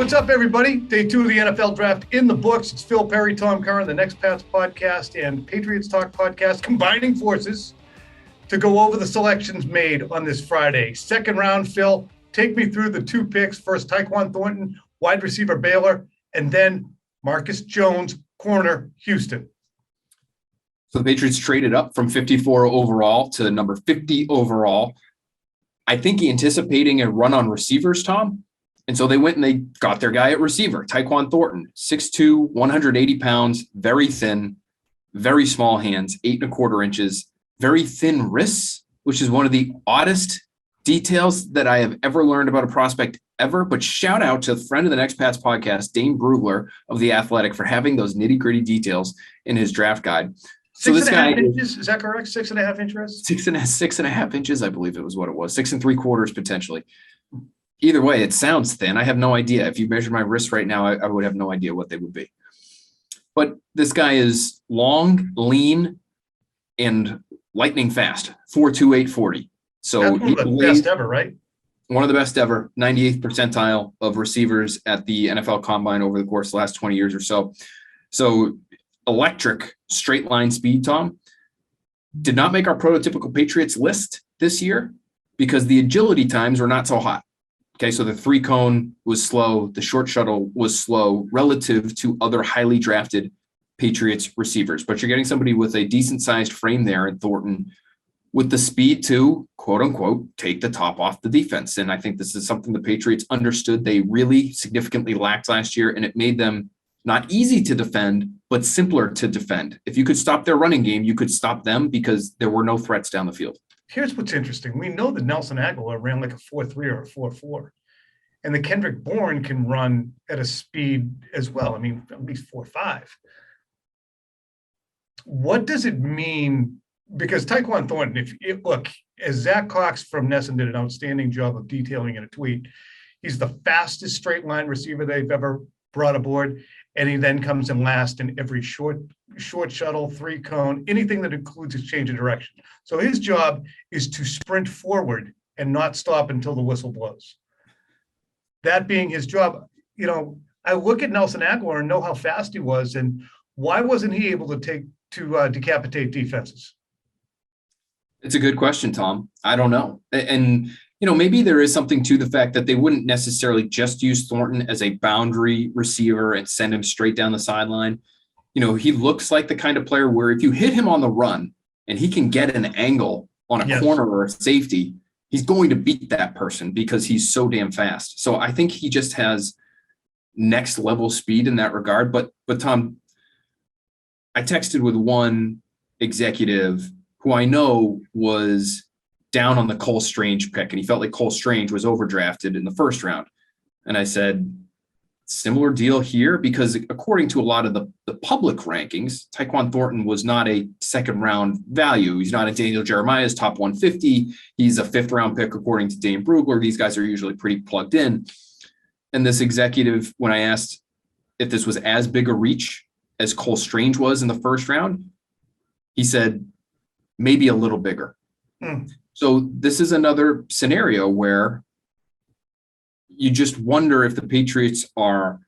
What's up, everybody? Day 2 of the NFL draft in the books. It's Phil Perry, Tom Curran, the Next Pats podcast and Patriots Talk podcast combining forces to go over the selections made on this Friday. Second round, Phil, take me through the 2 picks. First, Tyquan Thornton, wide receiver, Baylor, and then Marcus Jones, corner, Houston. So the Patriots traded up from 54 overall to number 50 overall. I think anticipating a run on receivers, Tom. And so they went and they got their guy at receiver, Tyquan Thornton, 6'2", 180 pounds, very thin, very small hands, 8 1/4 inches, very thin wrists, which is one of the oddest details that I have ever learned about a prospect ever. But shout out to a friend of the Next Pats podcast, Dane Brugler of The Athletic, for having those nitty gritty details in his draft guide. So this guy, 6.5 inches, is that correct? 6.5 inches? 6.5 inches, I believe it was what it was. 6 3/4 potentially. Either way, it sounds thin. I have no idea. If you measure my wrists right now, I would have no idea what they would be. But this guy is long, lean, and lightning fast. 4.2, 840. So that's one of the best ever, right? One of the best ever. 98th percentile of receivers at the NFL Combine over the course of the last 20 years or so. So electric straight line speed, Tom. Did not make our prototypical Patriots list this year because the agility times were not so hot. Okay, so the 3-cone was slow. The short shuttle was slow relative to other highly drafted Patriots receivers. But you're getting somebody with a decent-sized frame there in Thornton with the speed to, quote-unquote, take the top off the defense. And I think this is something the Patriots understood they really significantly lacked last year, and it made them not easy to defend, but simpler to defend. If you could stop their running game, you could stop them because there were no threats down the field. Here's what's interesting. We know that Nelson Agholor ran like a 4.3 or a 4.4. And the Kendrick Bourne can run at a speed as well. I mean, at least 4.5. What does it mean? Because Tyquan Thornton, look, as Zach Cox from Nesson did an outstanding job of detailing in a tweet, he's the fastest straight line receiver they've ever brought aboard. And he then comes in last in every short shuttle, 3-cone, anything that includes a change of direction. So his job is to sprint forward and not stop until the whistle blows. That being his job, I look at Nelson Agholor and know how fast he was, and why wasn't he able to decapitate defenses? It's a good question, Tom. I don't know. And maybe there is something to the fact that they wouldn't necessarily just use Thornton as a boundary receiver and send him straight down the sideline. He looks like the kind of player where if you hit him on the run and he can get an angle on a corner or a safety, he's going to beat that person because he's so damn fast. So I think he just has next level speed in that regard. But Tom, I texted with one executive who I know was down on the Cole Strange pick, and he felt like Cole Strange was overdrafted in the first round. And I said, similar deal here, because according to a lot of the public rankings, Tyquan Thornton was not a second round value. He's not a Daniel Jeremiah's top 150. He's a 5th round pick, according to Dane Brugler. These guys are usually pretty plugged in. And this executive, when I asked if this was as big a reach as Cole Strange was in the first round, he said, maybe a little bigger. So this is another scenario where you just wonder if the Patriots are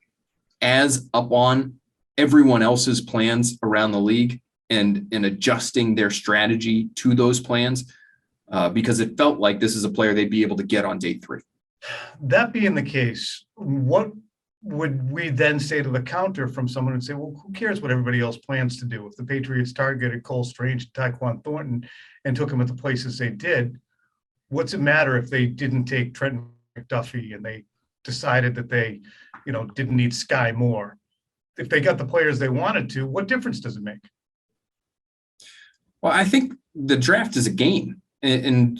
as up on everyone else's plans around the league and adjusting their strategy to those plans because it felt like this is a player they'd be able to get on day 3. That being the case, what would we then say to the counter from someone and say, well, who cares what everybody else plans to do? If the Patriots targeted Cole Strange and Tyquan Thornton and took him at the places they did, what's it matter if they didn't take Trent McDuffie and they decided that they, didn't need Sky Moore? If they got the players they wanted to, what difference does it make? Well, I think the draft is a game. And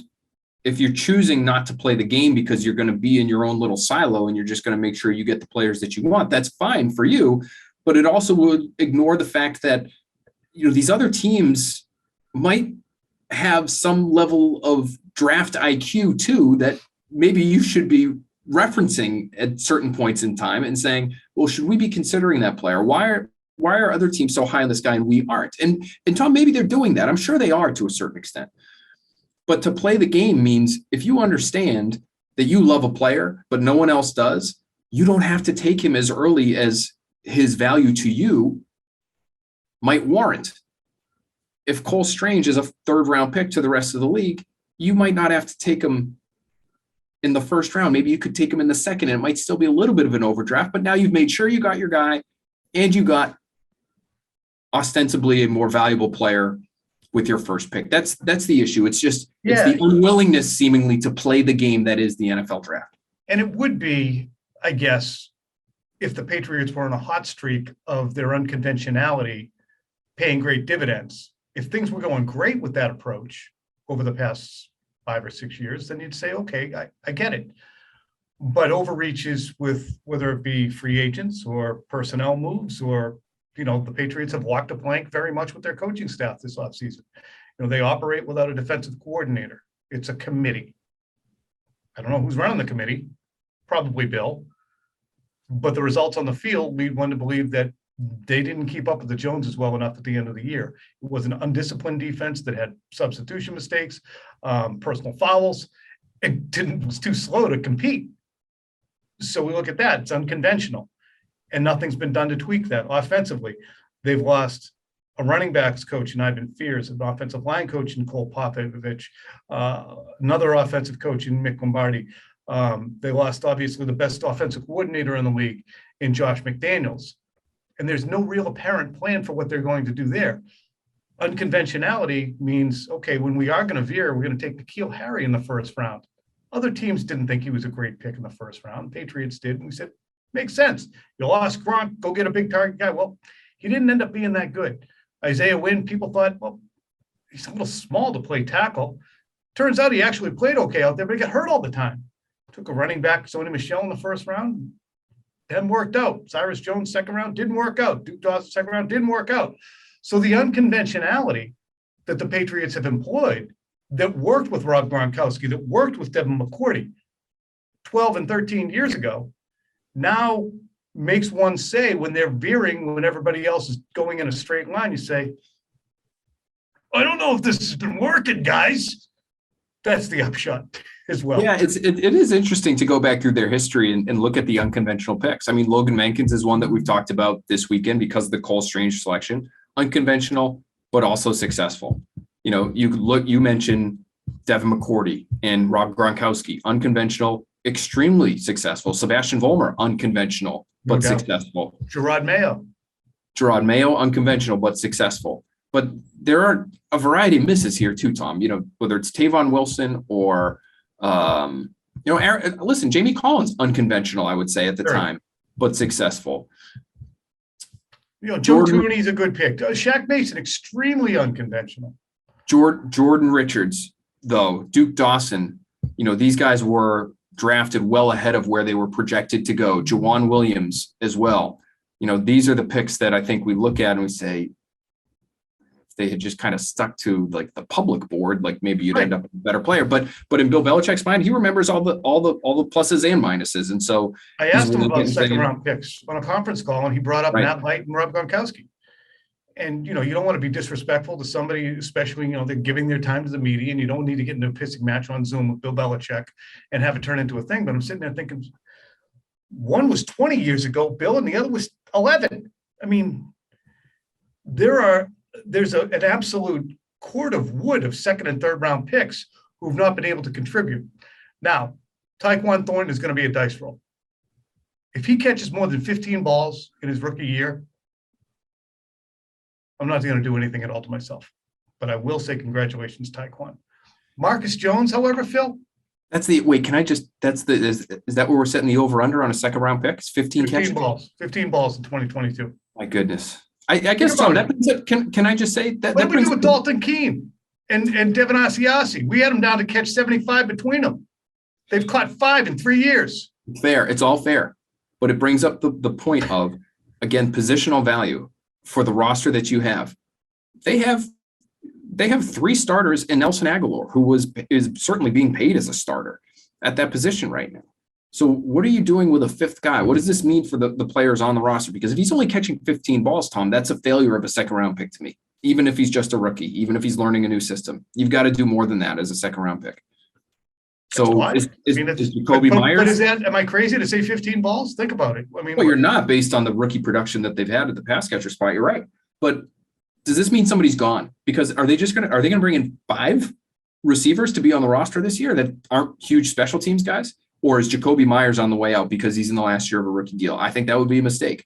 if you're choosing not to play the game because you're going to be in your own little silo and you're just going to make sure you get the players that you want, that's fine for you. But it also would ignore the fact that, these other teams might have some level of draft IQ too, that maybe you should be referencing at certain points in time and saying, well, should we be considering that player? Why are other teams so high on this guy and we aren't? And Tom, maybe they're doing that. I'm sure they are to a certain extent. But to play the game means if you understand that you love a player, but no one else does, you don't have to take him as early as his value to you might warrant. If Cole Strange is a 3rd-round pick to the rest of the league, you might not have to take him in the 1st round. Maybe you could take him in the 2nd, and it might still be a little bit of an overdraft, but now you've made sure you got your guy and you got ostensibly a more valuable player with your 1st pick. That's the issue. It's just, it's the unwillingness seemingly to play the game that is the NFL draft. And it would be, I guess, if the Patriots were on a hot streak of their unconventionality paying great dividends. If things were going great with that approach over the past 5 or 6 years, then you'd say, okay, I get it. But overreaches with whether it be free agents or personnel moves, or, the Patriots have walked a plank very much with their coaching staff this offseason. They operate without a defensive coordinator. It's a committee. I don't know who's running the committee, probably Bill. But the results on the field lead one to believe that they didn't keep up with the Joneses well enough at the end of the year. It was an undisciplined defense that had substitution mistakes, personal fouls. It was too slow to compete. So we look at that. It's unconventional. And nothing's been done to tweak that offensively. They've lost a running backs coach in Ivan Fears, an offensive line coach in Cole Popovich, another offensive coach in Mick Lombardi. They lost, obviously, the best offensive coordinator in the league in Josh McDaniels. And there's no real apparent plan for what they're going to do there. Unconventionality means, okay, when we are going to veer, we're going to take N'Keal Harry in the 1st round. Other teams didn't think he was a great pick in the 1st round. Patriots did. And we said, makes sense. You lost Gronk, go get a big target guy. Well, he didn't end up being that good. Isaiah Wynn, people thought, well, he's a little small to play tackle. Turns out he actually played okay out there, but he got hurt all the time. Took a running back, Sony Michel, in the 1st round. Hadn't worked out. Cyrus Jones, 2nd round, didn't work out. Duke Dawson, 2nd round, didn't work out. So the unconventionality that the Patriots have employed, that worked with Rob Gronkowski, that worked with Devin McCourty 12 and 13 years ago, now makes one say, when they're veering, when everybody else is going in a straight line, you say, I don't know if this has been working, guys. That's the upshot as well. Yeah, it is interesting to go back through their history and look at the unconventional picks. I mean, Logan Mankins is one that we've talked about this weekend because of the Cole Strange selection. Unconventional, but also successful. You mentioned Devin McCourty and Rob Gronkowski. Unconventional, extremely successful. Sebastian Vollmer, unconventional, but successful. Gerard Mayo, unconventional, but successful. But there are a variety of misses here too, Tom. Whether it's Tavon Wilson or, Aaron, listen, Jamie Collins, unconventional, I would say at the time, but successful. Joe Tooney's a good pick. Shaq Mason, extremely unconventional. Jordan Richards, though, Duke Dawson, these guys were drafted well ahead of where they were projected to go. Jawan Williams as well. These are the picks that I think we look at and we say, if they had just kind of stuck to like the public board, like maybe you'd end up with a better player. But in Bill Belichick's mind, he remembers all the pluses and minuses. And so I asked him about 2nd round picks on a conference call, and he brought up Matt Light and Rob Gronkowski. And you don't want to be disrespectful to somebody, especially they're giving their time to the media, and you don't need to get into a pissing match on Zoom with Bill Belichick and have it turn into a thing. But I'm sitting there thinking, one was 20 years ago, Bill, and the other was 11. I mean, there's an absolute cord of wood of 2nd and 3rd round picks who've not been able to contribute. Now, Tyquan Thornton is going to be a dice roll. If he catches more than 15 balls in his rookie year, I'm not going to do anything at all to myself. But I will say congratulations, Tyquan. Marcus Jones, however, Phil? Is that where we're setting the over-under on a 2nd round pick? It's 15 catches? 15 balls in 2022. My goodness. I guess, Tom, that brings up, can I just say that? What did we do with Dalton Keene and Devin Asiasi? We had them down to catch 75 between them. They've caught 5 in 3 years. Fair. It's all fair. But it brings up the point of, again, positional value for the roster that you have. They have 3 starters in Nelson Aguilar, who is certainly being paid as a starter at that position right now. So what are you doing with a 5th guy? What does this mean for the players on the roster? Because if he's only catching 15 balls, Tom, that's a failure of a 2nd round pick to me. Even if he's just a rookie, even if he's learning a new system, you've got to do more than that as a 2nd round pick. So I mean, is Jacoby Myers? But is that, am I crazy to say 15 balls? Think about it. I mean, Well, you're not, based on the rookie production that they've had at the pass catcher spot. You're right. But does this mean somebody's gone? Because are they going to bring in 5 receivers to be on the roster this year that aren't huge special teams guys? Or is Jacoby Myers on the way out because he's in the last year of a rookie deal? I think that would be a mistake.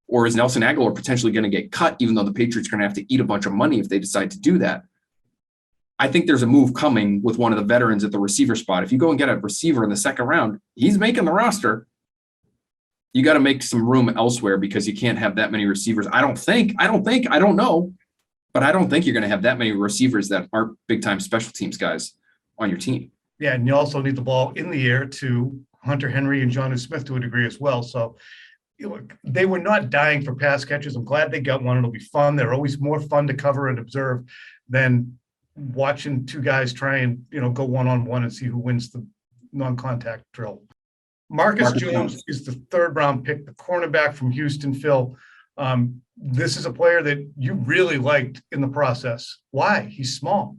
Or is Nelson Aguilar potentially going to get cut, even though the Patriots are going to have to eat a bunch of money if they decide to do that? I think there's a move coming with one of the veterans at the receiver spot. If you go and get a receiver in the second round, he's making the roster. You got to make some room elsewhere because you can't have that many receivers. I don't know, but I don't think you're going to have that many receivers that aren't big time special teams guys on your team. Yeah. And you also need the ball in the air to Hunter Henry and Jonnu Smith to a degree as well. So they were not dying for pass catches. I'm glad they got one. It'll be fun. They're always more fun to cover and observe than watching 2 guys try and, go one-on-one and see who wins the non-contact drill. Marcus Jones is the 3rd round pick, the cornerback from Houston. Phil, this is a player that you really liked in the process. Why? He's small.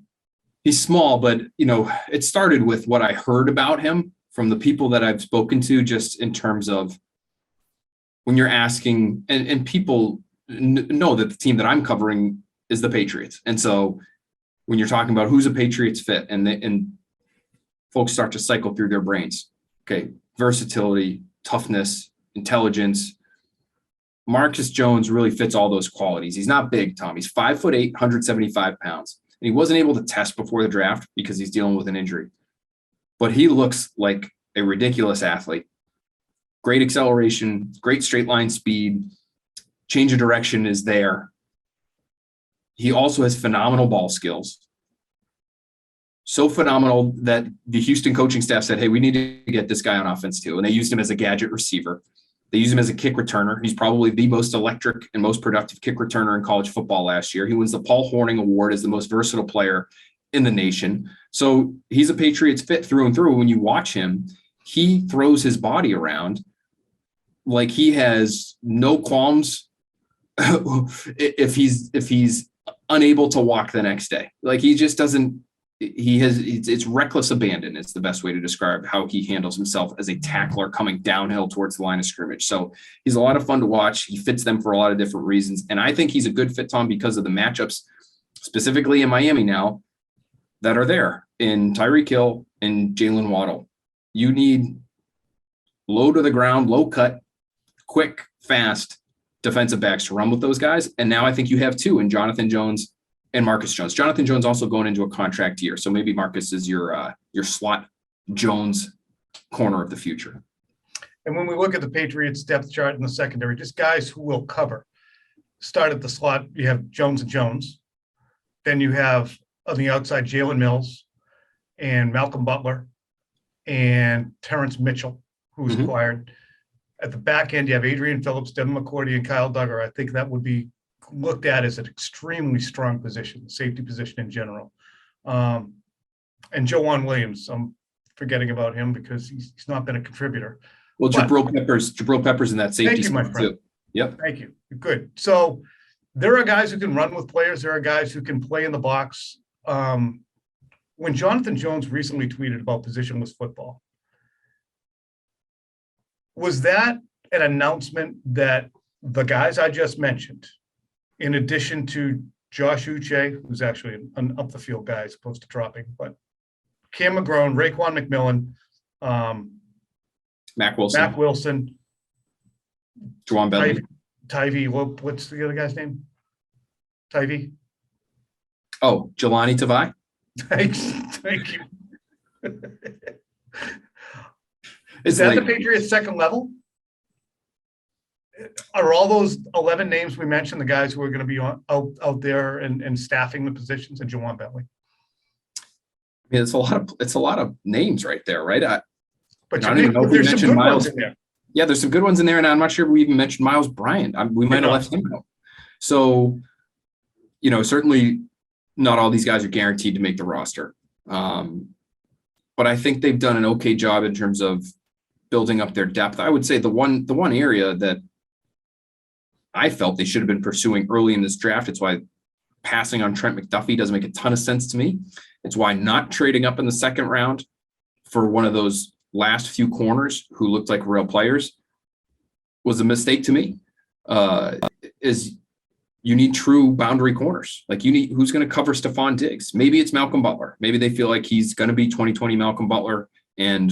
He's small, but it started with what I heard about him from the people that I've spoken to, just in terms of when you're asking, and people know that the team that I'm covering is the Patriots. And so when you're talking about who's a Patriots fit, and folks start to cycle through their brains. Okay, versatility, toughness, intelligence. Marcus Jones really fits all those qualities. He's not big, Tom. He's 5'8", 175 pounds. And he wasn't able to test before the draft because he's dealing with an injury. But he looks like a ridiculous athlete. Great acceleration, great straight line speed, change of direction is there. He also has phenomenal ball skills. So phenomenal that the Houston coaching staff said, hey, we need to get this guy on offense too. And they used him as a gadget receiver. They used him as a kick returner. He's probably the most electric and most productive kick returner in college football last year. He wins the Paul Hornung Award as the most versatile player in the nation. So he's a Patriots fit through and through. When you watch him, he throws his body around like he has no qualms if he's unable to walk the next day. Like he just doesn't, it's reckless abandon is the best way to describe how he handles himself as a tackler coming downhill towards the line of scrimmage. So he's a lot of fun to watch. He fits them for a lot of different reasons. And I think he's a good fit, Tom, because of the matchups, specifically in Miami now, that are there in Tyreek Hill and Jalen Waddle. You need low to the ground, low cut, quick, fast defensive backs to run with those guys. And now I think you have 2 in Jonathan Jones and Marcus Jones. Jonathan Jones also going into a contract year. So maybe Marcus is your slot Jones corner of the future. And when we look at the Patriots depth chart in the secondary, just guys who will cover. Start at the slot, you have Jones and Jones. Then you have on the outside, Jalen Mills and Malcolm Butler and Terrence Mitchell, who was acquired. At the back end, you have Adrian Phillips, Devin McCourty, and Kyle Duggar. I think that would be looked at as an extremely strong position, safety position in general. And Joanne Williams, I'm forgetting about him because he's not been a contributor. Well, Jabril Peppers in that safety spot too. Yep. Thank you. Good. So there are guys who can run with players. There are guys who can play in the box. When Jonathan Jones recently tweeted about positionless football, was that an announcement that the guys I just mentioned, in addition to Josh Uche, who's actually an up the field guy as opposed to dropping, but Cam McGrone, Raekwon McMillan, Mac Wilson, Juwan Bentley, Tyvee, what's the other guy's name? Tyvee? Oh, Jelani Tavai. Thank you. Is that the Patriots' second level? Are all those 11 names we mentioned the guys who are going to be out there and staffing the positions in Juwan Bentley? I mean, it's a lot of names right there, right? But I don't even know if we mentioned Miles in there. Yeah, there's some good ones in there, and I'm not sure we even mentioned Miles Bryant. We might have left him out. So, certainly not all these guys are guaranteed to make the roster. But I think they've done an okay job in terms of building up their depth. I would say the one area that I felt they should have been pursuing early in this draft, it's why passing on Trent McDuffie doesn't make a ton of sense to me. It's why not trading up in the second round for one of those last few corners who looked like real players was a mistake to me. Is you need true boundary corners. Like, you need, who's going to cover Stephon Diggs? Maybe it's Malcolm Butler. Maybe they feel like he's going to be 2020 Malcolm Butler, and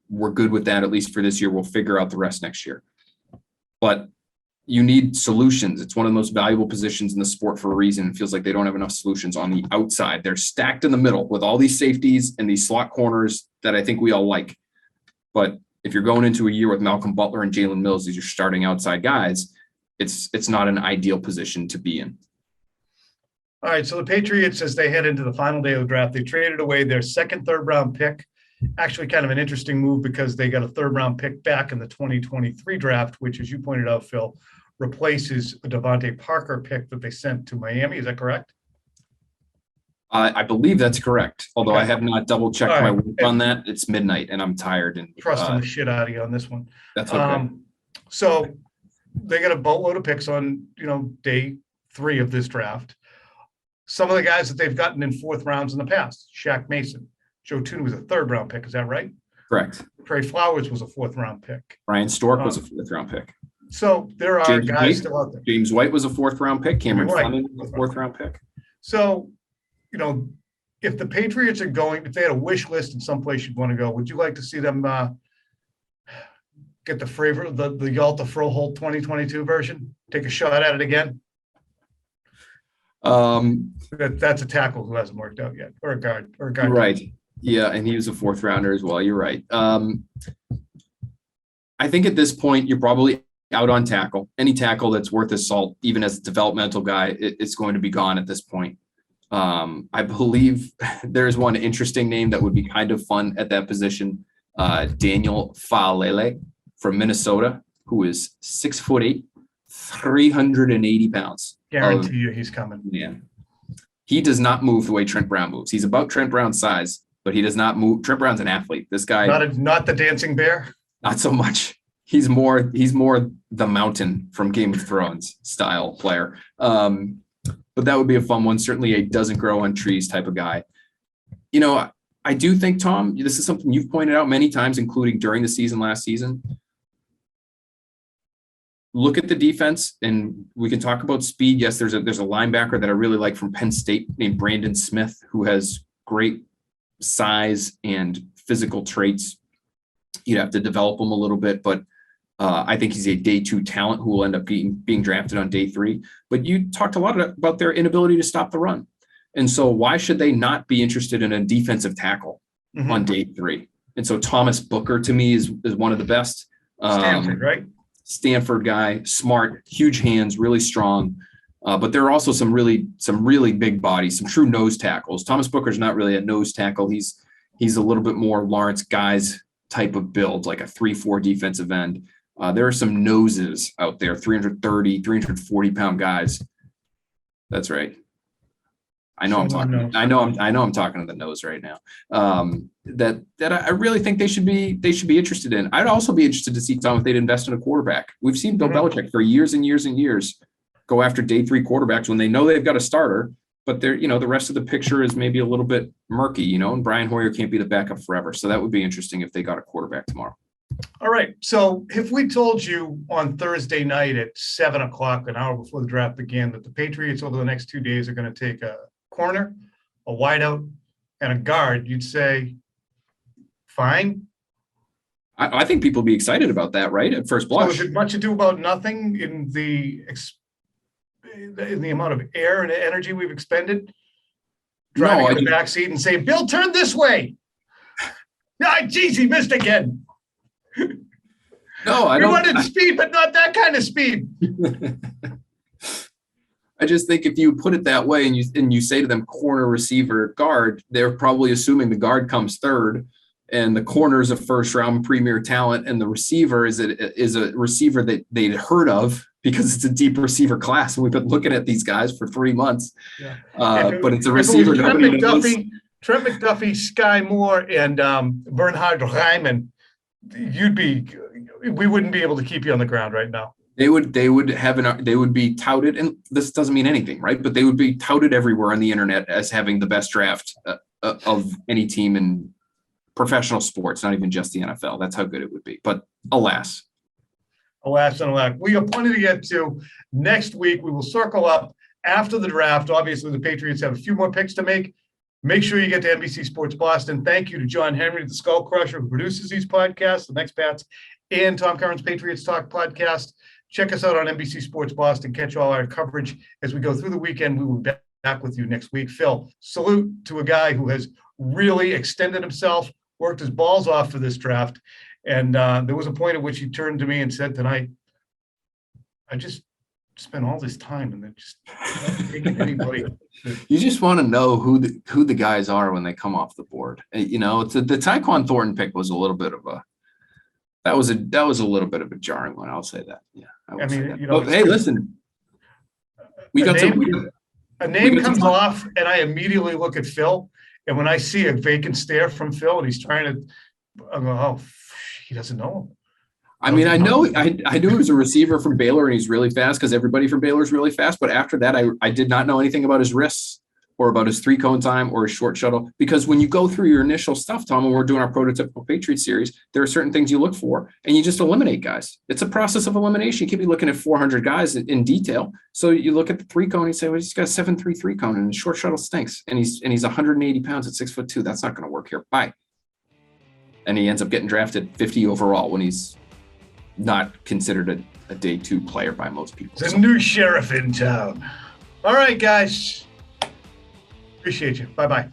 we're good with that, at least for this year. We'll figure out the rest next year. But you need solutions. It's one of the most valuable positions in the sport for a reason. It feels like they don't have enough solutions on the outside. They're stacked in the middle with all these safeties and these slot corners that I think we all like. But if you're going into a year with Malcolm Butler and Jalen Mills, these are starting outside guys, it's not an ideal position to be in. All right, so the Patriots, as they head into the final day of the draft, they traded away their second, third-round pick. Actually, kind of an interesting move because they got a third-round pick back in the 2023 draft, which, as you pointed out, Phil, replaces a Devontae Parker pick that they sent to Miami. Is that correct? I believe that's correct, although I have not double-checked All my right. work on that. It's midnight, and I'm tired. And Trusting the shit out of you on this one. that's okay. So they got a boatload of picks on, day 3 of this draft. Some of the guys that they've gotten in 4th rounds in the past, Shaq Mason. Joe Tooney was a 3rd-round pick. Is that right? Correct. Trey Flowers was a 4th-round pick. Brian Stork was a 4th-round pick. So there are James guys White, still out there. James White was a 4th-round pick. Cameron Right. Fleming was a 4th-round pick. So, if the Patriots are going, if they had a wish list in some place you'd want to go, would you like to see them get the Yalta Froholt 2022 version? Take a shot at it again? That's a tackle who hasn't worked out yet, or a guard. Right. Yeah, and he was a 4th-rounder as well. You're right. I think at this point, you're probably out on tackle. Any tackle that's worth his salt, even as a developmental guy, it's going to be gone at this point. I believe there's one interesting name that would be kind of fun at that position. Daniel Faalele from Minnesota, who is 6'8", 380 pounds. Guarantee you he's coming. Yeah. He does not move the way Trent Brown moves. He's about Trent Brown's size, but he does not move. Trent Brown's an athlete. This guy, not the dancing bear. not so much. He's more the Mountain from Game of Thrones style player. But that would be a fun one. Certainly a doesn't grow on trees type of guy. I do think, Tom, this is something you've pointed out many times, including during the season last season. Look at the defense, and we can talk about speed. Yes, there's a linebacker that I really like from Penn State named Brandon Smith, who has great size and physical traits. You'd have to develop him a little bit, but I think he's a day 2 talent who will end up being drafted on day 3. But you talked a lot about their inability to stop the run. And so why should they not be interested in a defensive tackle on day 3? And so Thomas Booker, to me, is one of the best. Stanford, right? Stanford guy, smart, huge hands, really strong. But there are also some really big bodies, some true nose tackles. Thomas Booker's not really a nose tackle. He's a little bit more Lawrence Guys type of build, like a 3-4 defensive end. There are some noses out there, 330, 340-pound guys. That's right. I know I'm talking to the nose right now. That I really think they should be interested in. I'd also be interested to see, Tom, if they'd invest in a quarterback. We've seen Bill Belichick for years and years and years go after day 3 quarterbacks when they know they've got a starter, but they're, the rest of the picture is maybe a little bit murky, and Brian Hoyer can't be the backup forever. So that would be interesting if they got a quarterback tomorrow. All right. So if we told you on Thursday night at 7:00, an hour before the draft began, that the Patriots over the next 2 days are going to take a corner, a wideout, and a guard, you'd say, fine. I think people would be excited about that, right? At first blush. So is it much ado about nothing in the amount of air and energy we've expended? Driving in the backseat and saying, Bill, turn this way. Geez, he missed again. No, I We don't. wanted speed, but not that kind of speed. I just think if you put it that way and you say to them corner, receiver, guard, they're probably assuming the guard comes 3rd and the corner is a 1st-round premier talent and the receiver is a receiver that they'd heard of because it's a deep receiver class. And we've been looking at these guys for 3 months. Yeah. But it's a receiver nobody knows. Trent McDuffie, Sky Moore, and Bernhard Reimann, we wouldn't be able to keep you on the ground right now. They would be touted, and this doesn't mean anything, right? But they would be touted everywhere on the internet as having the best draft of any team in professional sports, not even just the NFL. That's how good it would be. But alas. Alas and alack. We have plenty to get to. Next week, we will circle up after the draft. Obviously, the Patriots have a few more picks to make. Make sure you get to NBC Sports Boston. Thank you to John Henry, the Skull Crusher, who produces these podcasts, the Next Bats, and Tom Curran's Patriots Talk podcast. Check us out on NBC Sports Boston. Catch all our coverage as we go through the weekend. We will be back with you next week. Phil, salute to a guy who has really extended himself, worked his balls off for this draft. And there was a point at which he turned to me and said tonight, I just spent all this time and then just not taking anybody. You just want to know who the guys are when they come off the board. You know, the Tyquan Thornton pick was a little bit of a that was a little bit of a jarring one. I'll say that. Yeah, I mean, you know, hey, listen, we got a name comes off, and I immediately look at Phil, and when I see a vacant stare from Phil, and he's trying to, I go, oh, he doesn't know him. I mean, I knew he was a receiver from Baylor and he's really fast because everybody from Baylor is really fast. But after that, I did not know anything about his wrists or about his 3-cone time or his short shuttle. Because when you go through your initial stuff, Tom, and we're doing our prototypical Patriots series, there are certain things you look for and you just eliminate guys. It's a process of elimination. You can't be looking at 400 guys in detail. So you look at the 3-cone, you say, well, he's got a 7.3 3-cone and his short shuttle stinks. And he's 180 pounds at 6'2". That's not going to work here. Bye. And he ends up getting drafted 50 overall when he's not considered a day 2 player by most people. The new sheriff in town. All right, guys. Appreciate you. Bye-bye.